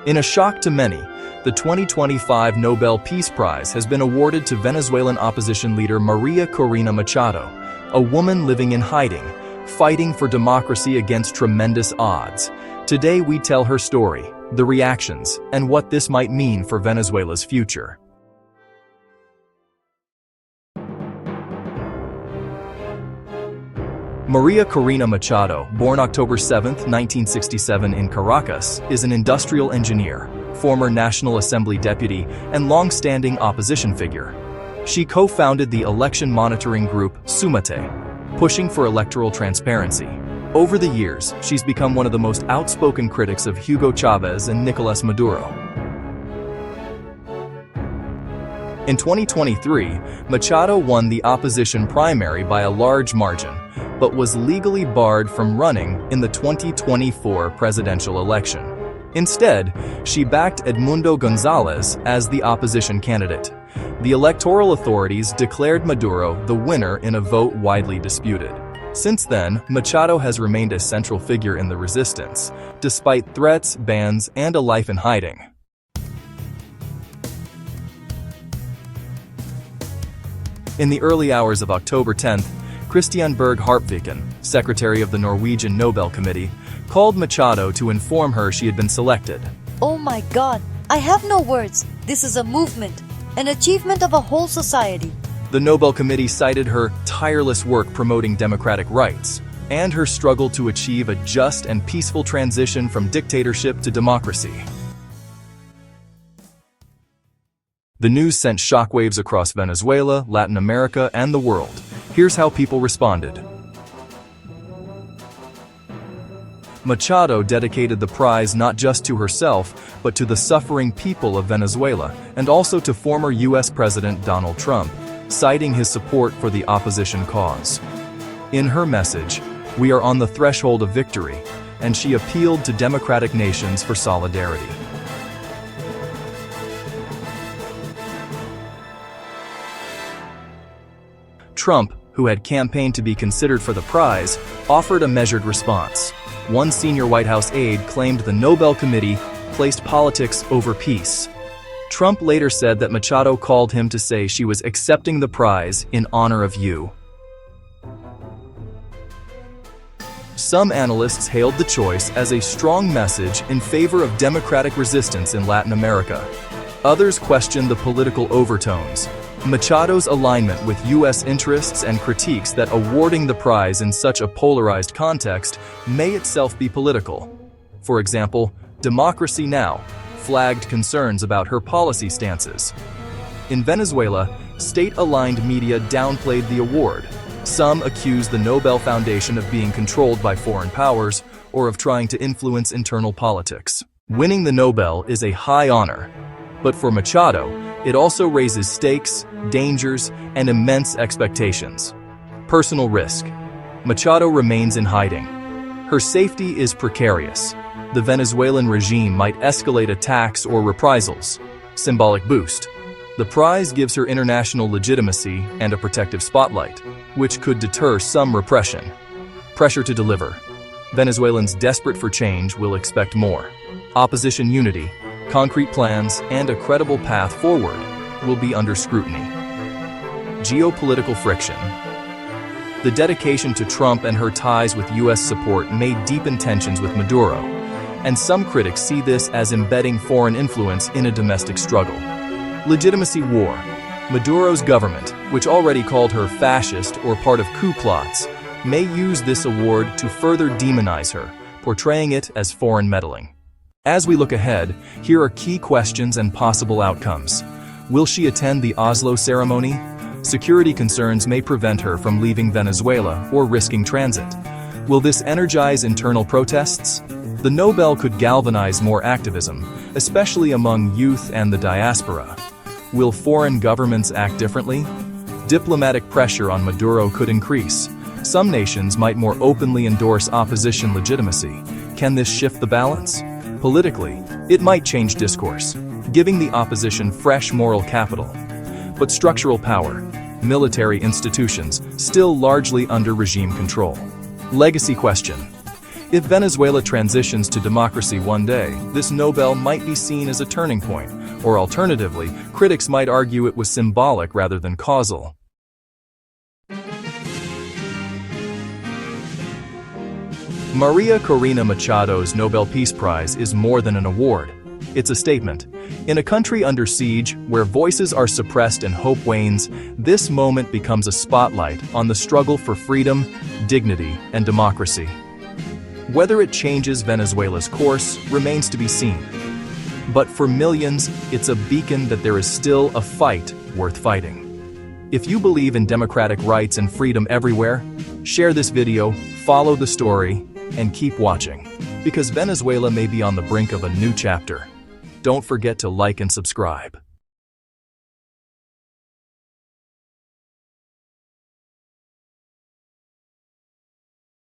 In a shock to many, the 2025 Nobel Peace Prize has been awarded to Venezuelan opposition leader María Corina Machado, a woman living in hiding, fighting for democracy against tremendous odds. Today we tell her story, the reactions, and what this might mean for Venezuela's future. María Corina Machado, born October 7, 1967 in Caracas, is an industrial engineer, former National Assembly deputy, and long-standing opposition figure. She co-founded the election monitoring group Sumate, pushing for electoral transparency. Over the years, she's become one of the most outspoken critics of Hugo Chavez and Nicolás Maduro. In 2023, Machado won the opposition primary by a large margin, but was legally barred from running in the 2024 presidential election. Instead, she backed Edmundo González as the opposition candidate. The electoral authorities declared Maduro the winner in a vote widely disputed. Since then, Machado has remained a central figure in the resistance, despite threats, bans, and a life in hiding. In the early hours of October 10th, Christian Berg Harpviken, secretary of the Norwegian Nobel Committee, called Machado to inform her she had been selected. Oh my God, I have no words. This is a movement, an achievement of a whole society. The Nobel Committee cited her tireless work promoting democratic rights and her struggle to achieve a just and peaceful transition from dictatorship to democracy. The news sent shockwaves across Venezuela, Latin America, and the world. Here's how people responded. Machado dedicated the prize not just to herself, but to the suffering people of Venezuela, and also to former U.S. President Donald Trump, citing his support for the opposition cause. In her message, "We are on the threshold of victory," and she appealed to democratic nations for solidarity. Trump, who had campaigned to be considered for the prize, offered a measured response. One senior White House aide claimed the Nobel Committee placed politics over peace. Trump later said that Machado called him to say she was accepting the prize in honor of you. Some analysts hailed the choice as a strong message in favor of democratic resistance in Latin America. Others questioned the political overtones, Machado's alignment with U.S. interests, and critiques that awarding the prize in such a polarized context may itself be political. For example, Democracy Now! Flagged concerns about her policy stances. In Venezuela, state-aligned media downplayed the award. Some accused the Nobel Foundation of being controlled by foreign powers or of trying to influence internal politics. Winning the Nobel is a high honor, but for Machado, it also raises stakes, dangers, and immense expectations. Personal risk. Machado remains in hiding. Her safety is precarious. The Venezuelan regime might escalate attacks or reprisals. Symbolic boost. The prize gives her international legitimacy and a protective spotlight, which could deter some repression. Pressure to deliver. Venezuelans desperate for change will expect more. Opposition unity, concrete plans, and a credible path forward will be under scrutiny. Geopolitical friction. The dedication to Trump and her ties with U.S. support may deepen tensions with Maduro, and some critics see this as embedding foreign influence in a domestic struggle. Legitimacy war. Maduro's government, which already called her fascist or part of coup plots, may use this award to further demonize her, portraying it as foreign meddling. As we look ahead, here are key questions and possible outcomes. Will she attend the Oslo ceremony? Security concerns may prevent her from leaving Venezuela or risking transit. Will this energize internal protests? The Nobel could galvanize more activism, especially among youth and the diaspora. Will foreign governments act differently? Diplomatic pressure on Maduro could increase. Some nations might more openly endorse opposition legitimacy. Can this shift the balance? Politically, it might change discourse, giving the opposition fresh moral capital. But structural power, military institutions, still largely under regime control. Legacy question. If Venezuela transitions to democracy one day, this Nobel might be seen as a turning point, or alternatively, critics might argue it was symbolic rather than causal. María Corina Machado's Nobel Peace Prize is more than an award. It's a statement. In a country under siege, where voices are suppressed and hope wanes, this moment becomes a spotlight on the struggle for freedom, dignity, and democracy. Whether it changes Venezuela's course remains to be seen. But for millions, it's a beacon that there is still a fight worth fighting. If you believe in democratic rights and freedom everywhere, share this video, follow the story, and keep watching, because Venezuela may be on the brink of a new chapter. Don't forget to like and subscribe.